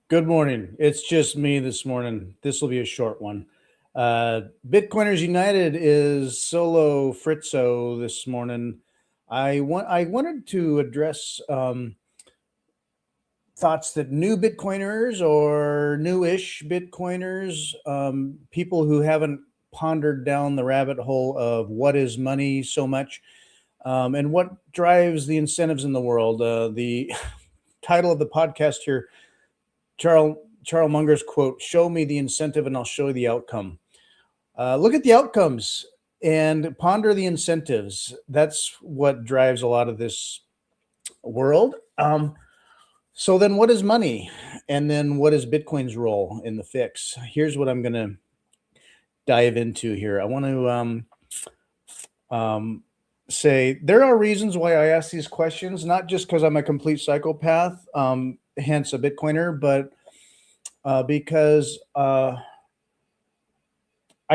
Good morning. It's just me this morning. This will be a short one. Bitcoiners United is solo Fritzo this morning. I wanted to address thoughts that new Bitcoiners or newish Bitcoiners, people who haven't pondered down the rabbit hole of what is money so much, and what drives the incentives in the world. The title of the podcast here, Charles Munger's quote, "Show me the incentive and I'll show you the outcome." Look at the outcomes and ponder the incentives. That's what drives a lot of this world. So then what is money? And then what is Bitcoin's role in the fix? Here's what I'm going to dive into here. I want to say there are reasons why I ask these questions, not just because I'm a complete psychopath, hence a Bitcoiner, but because I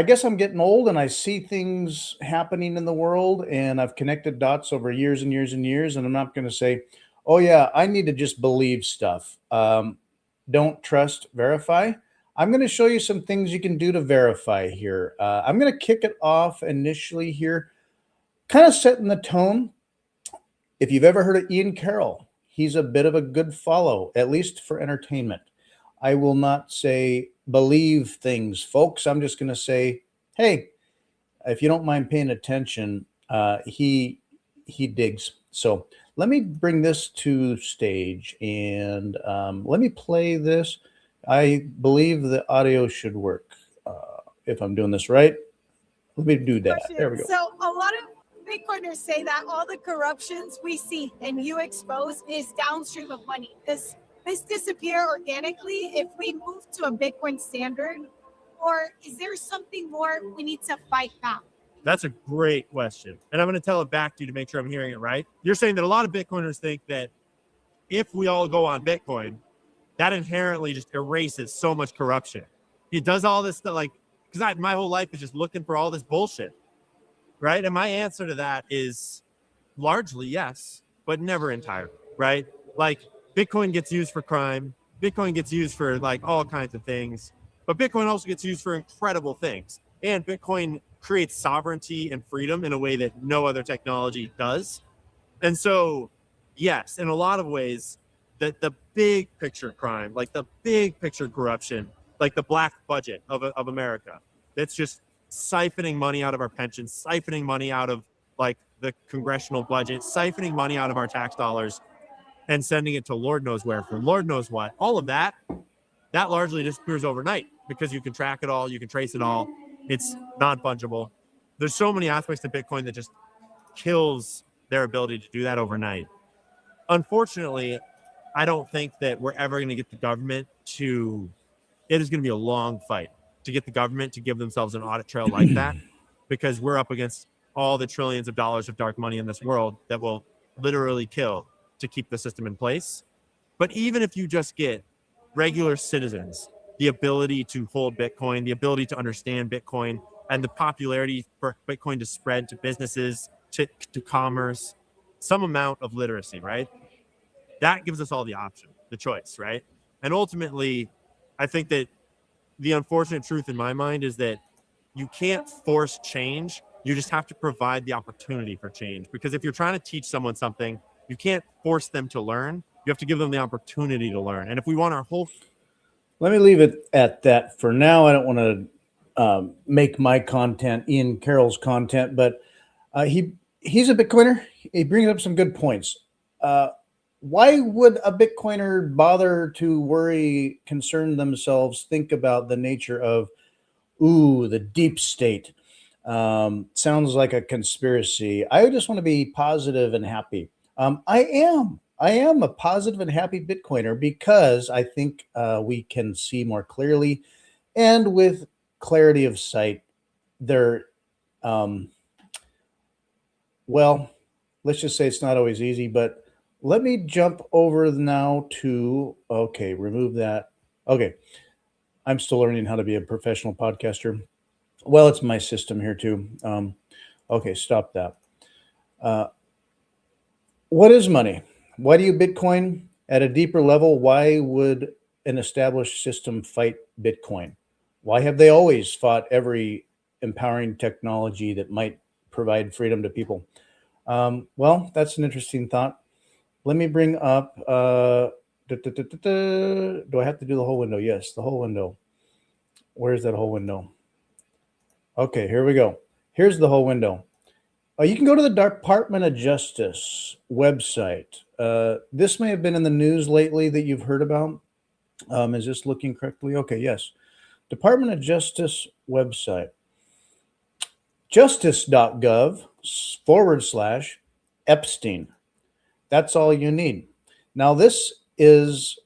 guess I'm getting old and I see things happening in the world and I've connected dots over years and years and years. And I'm not going to say, oh, yeah, I need to just believe stuff. Don't trust, verify. I'm going to show you some things you can do to verify here. I'm going to kick it off initially here, kind of setting the tone. If you've ever heard of Ian Carroll, he's a bit of a good follow, at least for entertainment. I will not say believe things, folks. I'm just going to say, hey, if you don't mind paying attention, he digs. So let me bring this to stage and let me play this. I believe the audio should work if I'm doing this right. Let me do that. There we go. So a lot of Bitcoiners say that all the corruptions we see and you expose is downstream of money. Does this disappear organically if we move to a Bitcoin standard? Or is there something more we need to fight back? That's a great question. And I'm going to tell it back to you to make sure I'm hearing it right. You're saying that a lot of Bitcoiners think that if we all go on Bitcoin, that inherently just erases so much corruption. It does all this stuff, like, because my whole life is just looking for all this bullshit, right? And my answer to that is largely yes, but never entirely, right? Like, Bitcoin gets used for crime. Bitcoin gets used for like all kinds of things, but Bitcoin also gets used for incredible things. And Bitcoin creates sovereignty and freedom in a way that no other technology does. And so, yes, in a lot of ways, the big picture crime, like the big picture corruption, like the black budget of America, that's just siphoning money out of our pensions, siphoning money out of like the congressional budget, siphoning money out of our tax dollars and sending it to Lord knows where for Lord knows what. All of that largely disappears overnight because you can track it all, you can trace it all. It's non-fungible. There's so many aspects to Bitcoin that just kills their ability to do that overnight. Unfortunately, I don't think that we're ever going to get the government to, it is going to be a long fight to get the government to give themselves an audit trail like that, because we're up against all the trillions of dollars of dark money in this world that will literally kill to keep the system in place. But even if you just get regular citizens the ability to hold Bitcoin, the ability to understand Bitcoin, and the popularity for Bitcoin to spread to businesses, to commerce, some amount of literacy, right? That gives us all the option, the choice, right? And ultimately, I think that the unfortunate truth in my mind is that you can't force change. You just have to provide the opportunity for change. Because if you're trying to teach someone something, you can't force them to learn. You have to give them the opportunity to learn. And if we want our whole... Let me leave it at that for now. I don't want to make my content Ian Carroll's content, but he's a Bitcoiner. He brings up some good points. Why would a Bitcoiner bother to worry, concern themselves, think about the nature of, the deep state? Sounds like a conspiracy. I just want to be positive and happy. I am a positive and happy Bitcoiner because I think we can see more clearly, and with clarity of sight, there, well, let's just say it's not always easy, but let me jump over now to, okay, remove that. Okay. I'm still learning how to be a professional podcaster. Well, it's my system here too. Okay, stop that. What is money? Why do you Bitcoin? At a deeper level, why would an established system fight Bitcoin? Why have they always fought every empowering technology that might provide freedom to people? Well, that's an interesting thought. Let me bring up, do I have to do the whole window? Yes, the whole window. Where's that whole window? Okay, here we go. Here's the whole window. You can go to the Department of Justice website. This may have been in the news lately that you've heard about. Is this looking correctly? Okay, yes. Department of Justice website. justice.gov/Epstein. That's all you need. Now, this is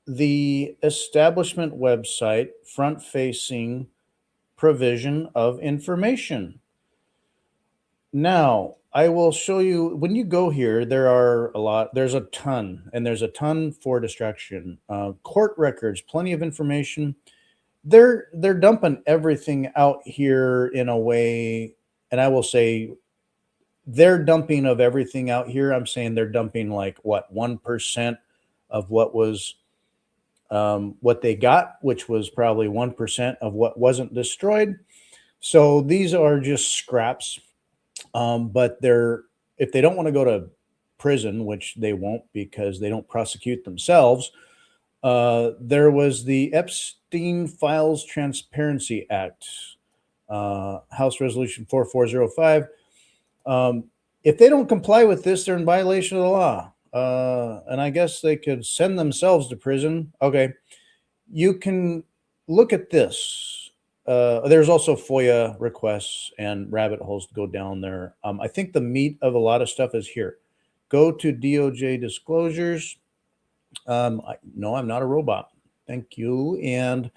the establishment website front-facing provision of information. Now, I will show you, when you go here, there's a ton, and there's a ton for distraction. Court records, plenty of information. They're dumping everything out here in a way, and I will say they're dumping of everything out here. I'm saying they're dumping like what, 1% of what was what they got, which was probably 1% of what wasn't destroyed. So these are just scraps. But if they don't want to go to prison, which they won't because they don't prosecute themselves, there was the Epstein Files Transparency Act, House Resolution 4405. If they don't comply with this, they're in violation of the law. And I guess they could send themselves to prison. Okay. You can look at this. There's also FOIA requests and rabbit holes to go down there. I think the meat of a lot of stuff is here. Go to DOJ disclosures. No, I'm not a robot. Thank you. And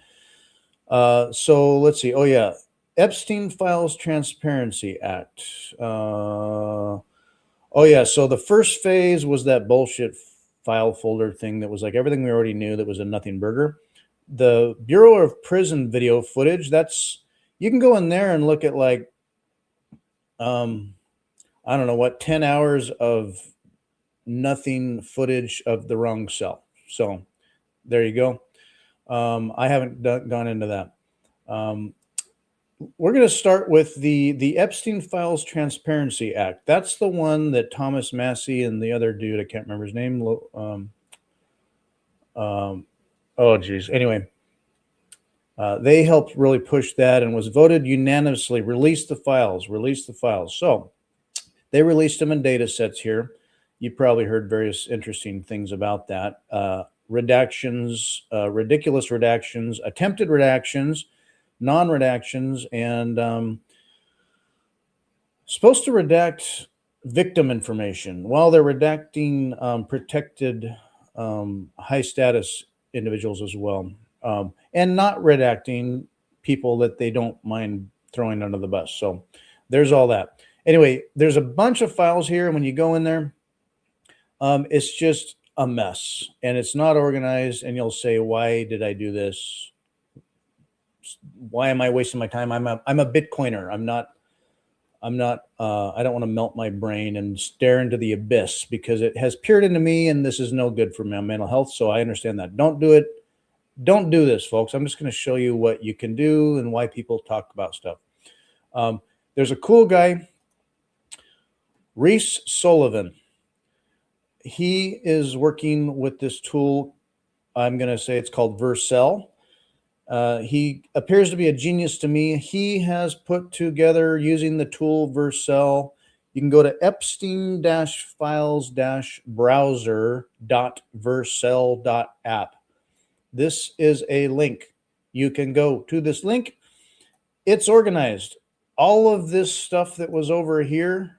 so let's see. Oh, yeah. Epstein Files Transparency Act. Oh, yeah. So the first phase was that bullshit file folder thing that was like everything we already knew that was a nothing burger. The Bureau of Prison video footage, you can go in there and look at like, I don't know what, 10 hours of nothing footage of the wrong cell. So there you go. I haven't gone into that. We're going to start with the Epstein Files Transparency Act. That's the one that Thomas Massey and the other dude, I can't remember his name. Oh, geez. Anyway, they helped really push that and was voted unanimously. Release the files. So they released them in data sets here. You probably heard various interesting things about that. Redactions, ridiculous redactions, attempted redactions, non-redactions, and supposed to redact victim information while they're redacting protected high status individuals as well, and not redacting people that they don't mind throwing under the bus. So there's all that. Anyway, there's a bunch of files here, and when you go in there, it's just a mess, and it's not organized, and you'll say, why did I do this? Why am I wasting my time? I'm a Bitcoiner. I don't want to melt my brain and stare into the abyss because it has peered into me, and this is no good for my mental health. So I understand that. Don't do it. Don't do this, folks. I'm just going to show you what you can do and why people talk about stuff. There's a cool guy, Reese Sullivan. He is working with this tool. I'm going to say it's called Vercel. He appears to be a genius to me. He has put together, using the tool Vercel, you can go to epstein-files-browser.vercel.app. This is a link. You can go to this link. It's organized. All of this stuff that was over here,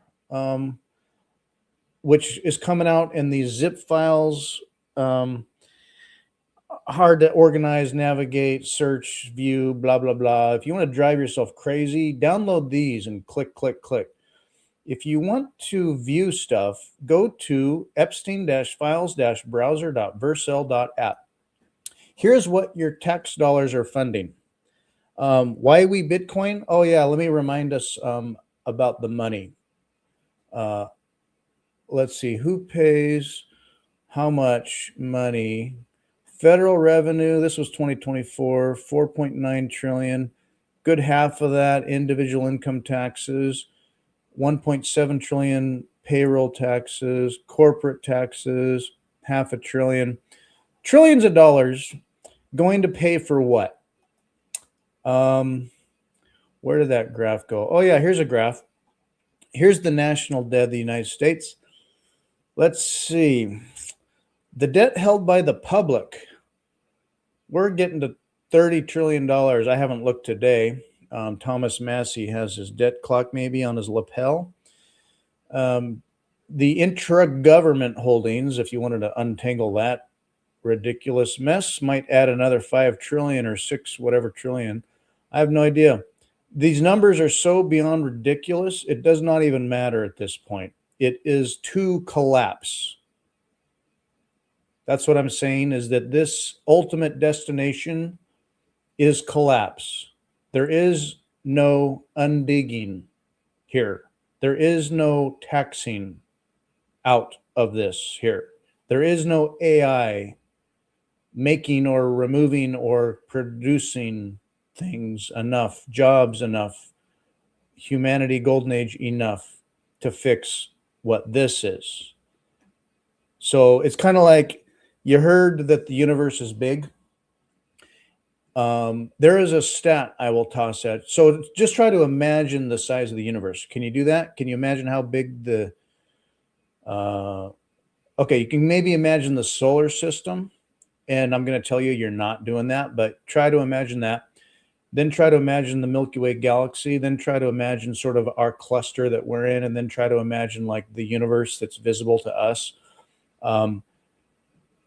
which is coming out in these zip files, hard to organize, navigate, search, view, blah, blah, blah. If you want to drive yourself crazy, download these and click, click, click. If you want to view stuff, go to epstein-files-browser.vercel.app. Here's what your tax dollars are funding. Why we Bitcoin? Oh, yeah, let me remind us about the money. Let's see, who pays how much money Federal revenue, this was 2024, 4.9 trillion. Good half of that individual income taxes, 1.7 trillion payroll taxes, corporate taxes, half a trillion. Trillions of dollars going to pay for what? Where did that graph go? Oh yeah, here's a graph. Here's the national debt of the United States. Let's see. The debt held by the public, we're getting to $30 trillion. I haven't looked today. Thomas Massey has his debt clock maybe on his lapel. The intra-government holdings, if you wanted to untangle that ridiculous mess, might add another 5 trillion or 6 whatever trillion. I have no idea. These numbers are so beyond ridiculous, it does not even matter at this point. It is to collapse. That's what I'm saying, is that this ultimate destination is collapse. There is no undigging here. There is no taxing out of this here. There is no AI making or removing or producing things enough, jobs enough, humanity, golden age enough to fix what this is. So it's kind of like, you heard that the universe is big. There is a stat I will toss at. So just try to imagine the size of the universe. Can you do that? Can you imagine how big the, okay, you can maybe imagine the solar system. And I'm going to tell you, you're not doing that, but try to imagine that. Then try to imagine the Milky Way galaxy. Then try to imagine sort of our cluster that we're in. And then try to imagine like the universe that's visible to us.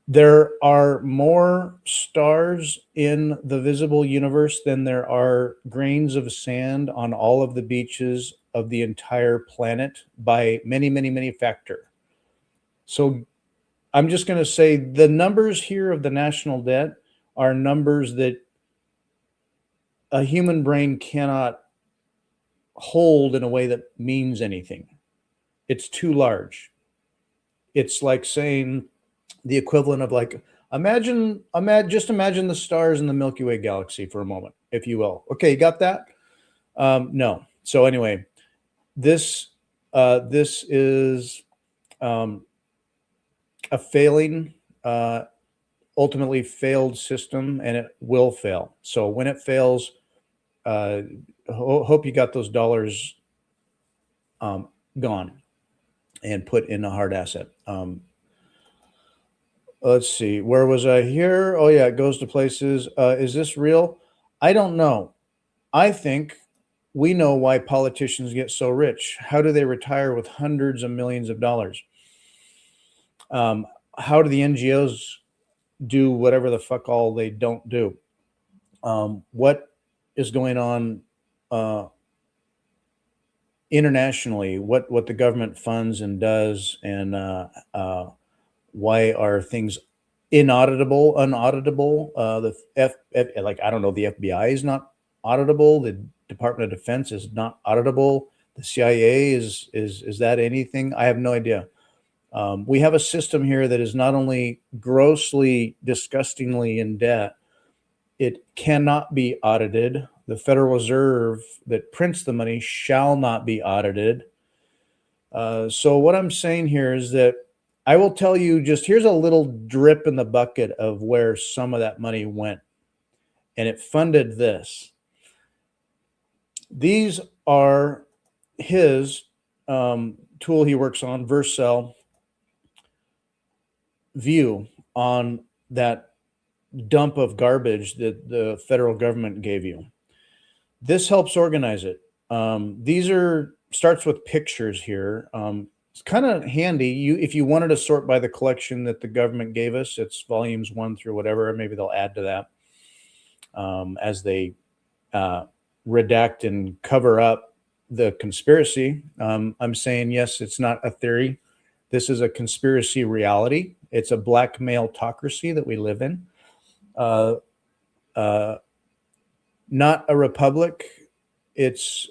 There are more stars in the visible universe than there are grains of sand on all of the beaches of the entire planet by many, many, many factor. So I'm just going to say the numbers here of the national debt are numbers that a human brain cannot hold in a way that means anything. It's too large. It's like saying the equivalent of like, just imagine the stars in the Milky Way galaxy for a moment, if you will. Okay, you got that? No. So anyway, this is a failing, ultimately failed system, and it will fail. So when it fails, hope you got those dollars gone and put in a hard asset. Let's see, where was I here? Oh yeah, it goes to places. Is this real? I don't know. I think we know why politicians get so rich. How do they retire with hundreds of millions of dollars? How do the NGOs do whatever the fuck all they don't do? What is going on internationally? What the government funds and does, and why are things inauditable, unauditable? Like, I don't know, the FBI is not auditable. The Department of Defense is not auditable. The CIA is that anything? I have no idea. We have a system here that is not only grossly, disgustingly in debt, it cannot be audited. The Federal Reserve that prints the money shall not be audited. So what I'm saying here is that I will tell you, just here's a little drip in the bucket of where some of that money went. And it funded this. These are his tool he works on, Vercel, view on that dump of garbage that the federal government gave you. This helps organize it. These starts with pictures here. It's kind of handy. If you wanted to sort by the collection that the government gave us, it's volumes 1 through whatever. Maybe they'll add to that as they redact and cover up the conspiracy. I'm saying, yes, it's not a theory. This is a conspiracy reality. It's a blackmail-tocracy that we live in. Not a republic. It's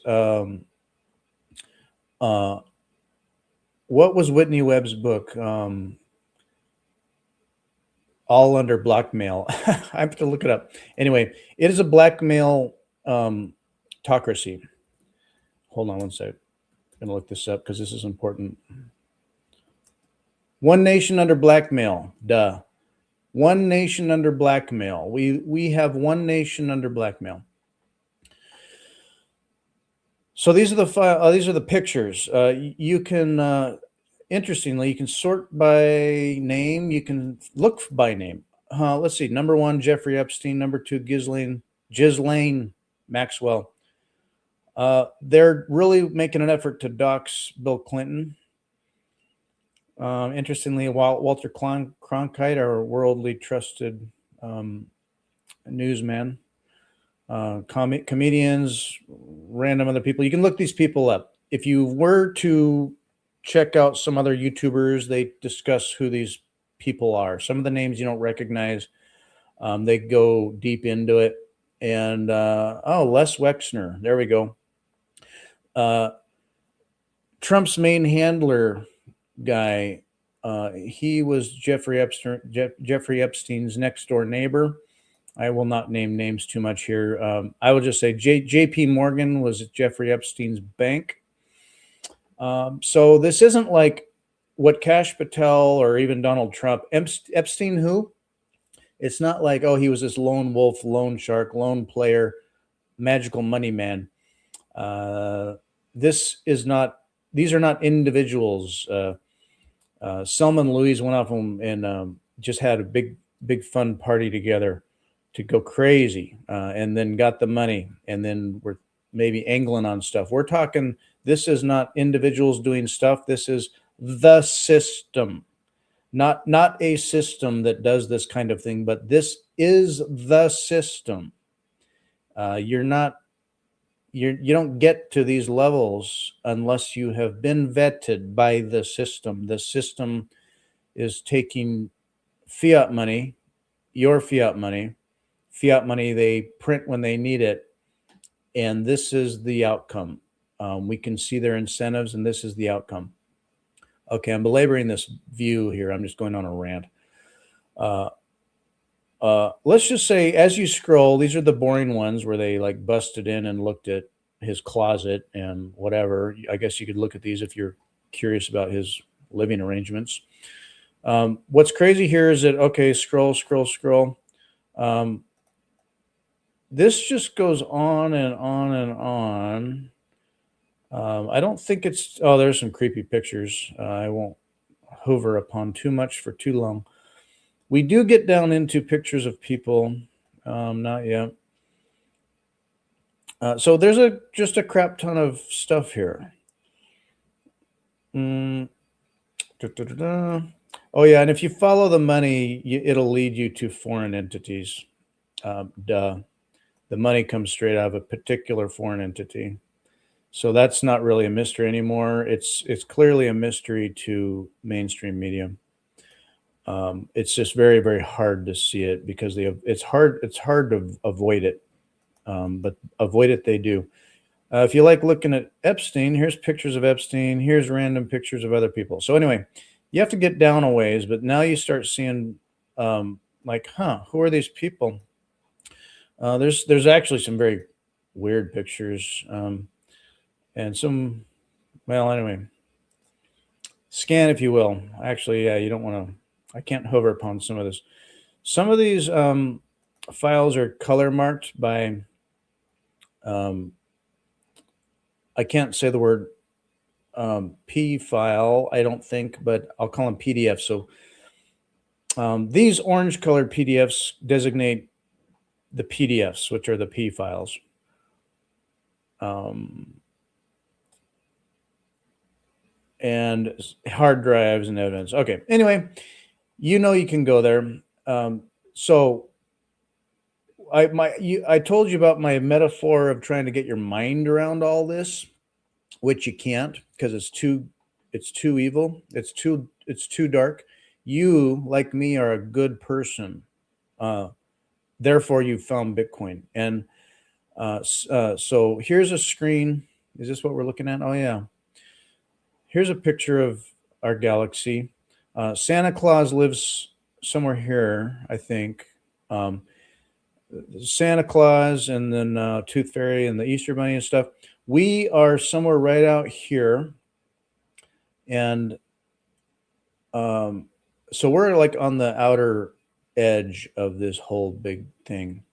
what was Whitney Webb's book? all under blackmail. I have to look it up. Anyway, it is a blackmail autocracy. Hold on one second. I'm going to look this up because this is important. One nation under blackmail. Duh. One nation under blackmail. We have one nation under blackmail. So these are the pictures. You can interestingly, you can sort by name. You can look by name. Let's see. Number 1, Jeffrey Epstein. Number 2, Ghislaine Maxwell. They're really making an effort to dox Bill Clinton. Interestingly, Walter Cronkite, our worldly trusted newsman, comedians, random other people. You can look these people up. If you were to check out some other YouTubers, they discuss who these people are. Some of the names you don't recognize. They go deep into it. And Les Wexner. There we go. Trump's main handler guy. He was Jeffrey Epstein's next door neighbor. I will not name names too much here. I will just say J.P. Morgan was Jeffrey Epstein's bank. So this isn't like what Kash Patel or even Donald Trump. Epstein who? It's not like, oh, he was this lone wolf, lone shark, lone player, magical money man. These are not individuals. Selma and Louise went off and just had a big fun party together to go crazy, and then got the money, and then we're maybe angling on stuff. We're talking, this is not individuals doing stuff. This is the system, not a system that does this kind of thing, but this is the system. You don't get to these levels unless you have been vetted by the system. The system is taking fiat money, your fiat money they print when they need it, and this is the outcome. We can see their incentives, and this is the outcome. Okay, I'm belaboring this view here. I'm just going on a rant. Let's just say, as you scroll, these are the boring ones where they like busted in and looked at his closet and whatever. I guess you could look at these if you're curious about his living arrangements. What's crazy here is that, okay, scroll. This just goes on and on and on. I don't think it's, oh, there's some creepy pictures. I won't hover upon too much for too long. We do get down into pictures of people. Not yet. So there's just a crap ton of stuff here. Oh yeah, and if you follow the money, it'll lead you to foreign entities. The money comes straight out of a particular foreign entity. So that's not really a mystery anymore. It's clearly a mystery to mainstream media. It's just very, very hard to see it because it's hard to avoid it. But avoid it they do. If you like looking at Epstein, here's pictures of Epstein. Here's random pictures of other people. So anyway, you have to get down a ways, but now you start seeing like, who are these people? There's actually some very weird pictures, and some, well, anyway, scan if you will. Actually, yeah, you don't want to. I can't hover upon some of this. Some of these files are color marked by. I can't say the word P file, I don't think, but I'll call them PDFs. So these orange colored PDFs designate the PDFs, which are the P files. And hard drives and evidence. Okay. Anyway, you can go there. So I told you about my metaphor of trying to get your mind around all this, which you can't because it's too evil. It's too dark. You, like me, are a good person. Therefore, you found Bitcoin. And so here's a screen. Is this what we're looking at? Oh, yeah. Here's a picture of our galaxy. Santa Claus lives somewhere here, I think. Santa Claus and then Tooth Fairy and the Easter Bunny and stuff. We are somewhere right out here. And so we're like on the outer edge of this whole big thing.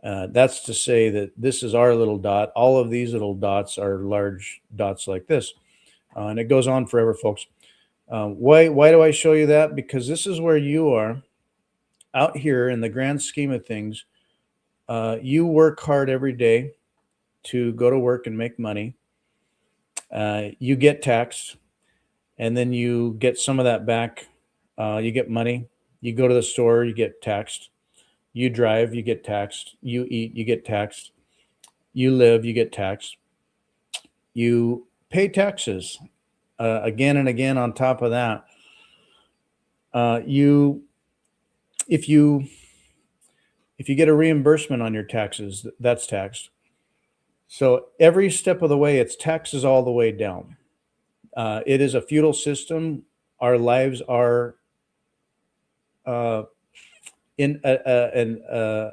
That's to say that this is our little dot. All of these little dots are large dots like this. And it goes on forever, folks. Why do I show you that? Because this is where you are out here in the grand scheme of things. You work hard every day to go to work and make money. You get taxed, and then you get some of that back. You get money. You go to the store, you get taxed. You drive, you get taxed. You eat, you get taxed. You live, you get taxed. You pay taxes again and again on top of that. If you get a reimbursement on your taxes, that's taxed. So every step of the way, it's taxes all the way down. It is a feudal system. Our lives are in a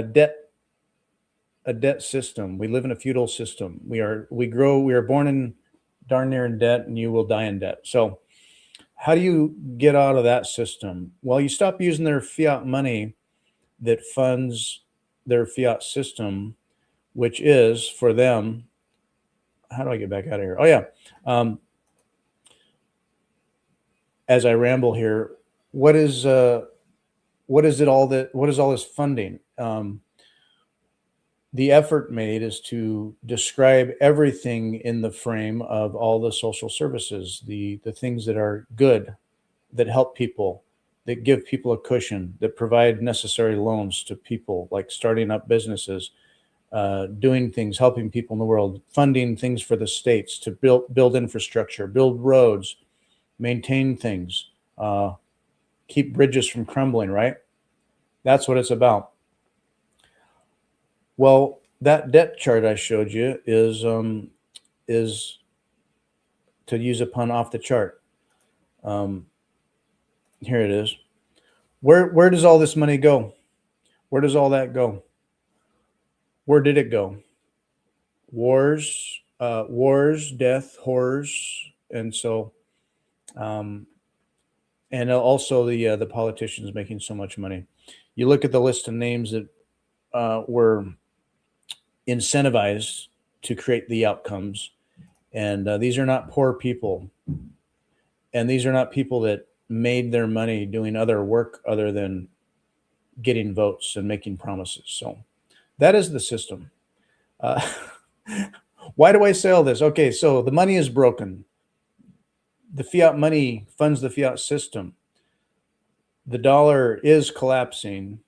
debt system. We live in a feudal system. We are born in darn near in debt, and you will die in debt. So how do you get out of that system? Well, you stop using their fiat money that funds their fiat system, which is for them. How do I get back out of here? Oh yeah. As I ramble here, what is all this funding? The effort made is to describe everything in the frame of all the social services, the things that are good, that help people, that give people a cushion, that provide necessary loans to people, like starting up businesses, doing things, helping people in the world, funding things for the states to build infrastructure, build roads, maintain things, keep bridges from crumbling, right? That's what it's about. Well, that debt chart I showed you is to use a pun, off the chart. Here it is. Where does all this money go? Where does all that go? Where did it go? Wars, death, horrors, and so, and also the politicians making so much money. You look at the list of names that were incentivized to create the outcomes, and these are not poor people, and these are not people that made their money doing other work other than getting votes and making promises. So that is the system. Why do I say all this? Okay, so the money is broken. The fiat money funds the fiat system. The dollar is collapsing,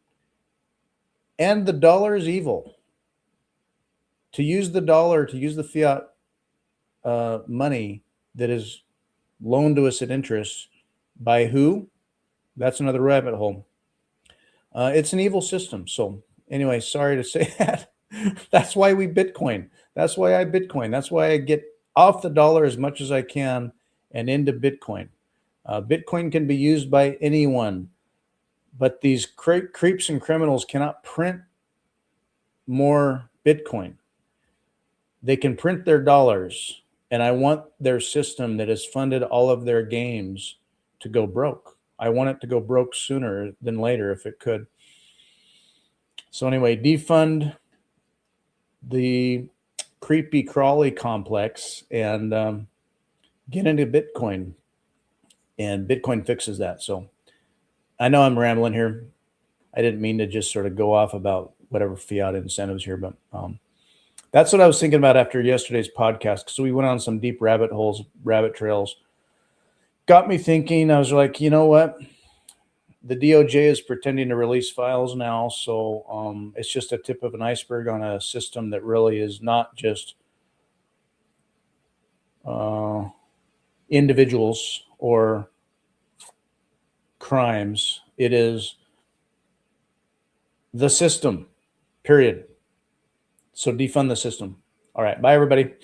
and the dollar is evil. To use the dollar, to use the fiat money that is loaned to us at interest by who? That's another rabbit hole. It's an evil system. So anyway, sorry to say that. That's why we Bitcoin. That's why I Bitcoin. That's why I get off the dollar as much as I can and into Bitcoin. Bitcoin can be used by anyone, but these creeps and criminals cannot print more Bitcoin. They can print their dollars, and I want their system that has funded all of their games to go broke. I want it to go broke sooner than later if it could. So anyway, defund the creepy crawly complex and get into Bitcoin, and Bitcoin fixes that. So I know I'm rambling here. I didn't mean to just sort of go off about whatever fiat incentives here, but that's what I was thinking about after yesterday's podcast. So we went on some deep rabbit trails. Got me thinking. I was like, you know what? The DOJ is pretending to release files now. So it's just a tip of an iceberg on a system that really is not just individuals or crimes. It is the system, period. So defund the system. All right. Bye, everybody.